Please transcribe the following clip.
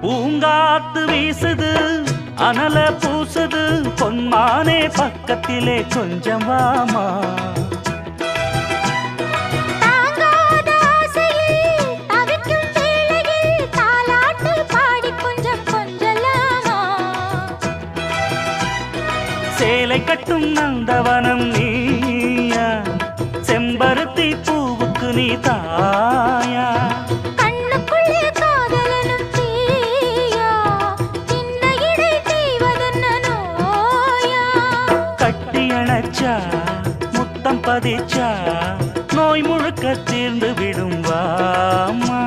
பூங்காத்து வீசுது அனல பூசுது பொன்மானே பக்கத்திலே கொஞ்சம் வாமா சேலை கட்டும் நந்தவனம் நீயா செம்பருத்தி பூவுக்கு நீ தாயா கண்ணுக்குள்ளே காதலனும் தீயா சின்ன இடை செய்வதென்ன நோயா கட்டி அணைச்சா முத்தம் பதிச்சா நோய் முழுக்க தீர்ந்து விடும் வாமா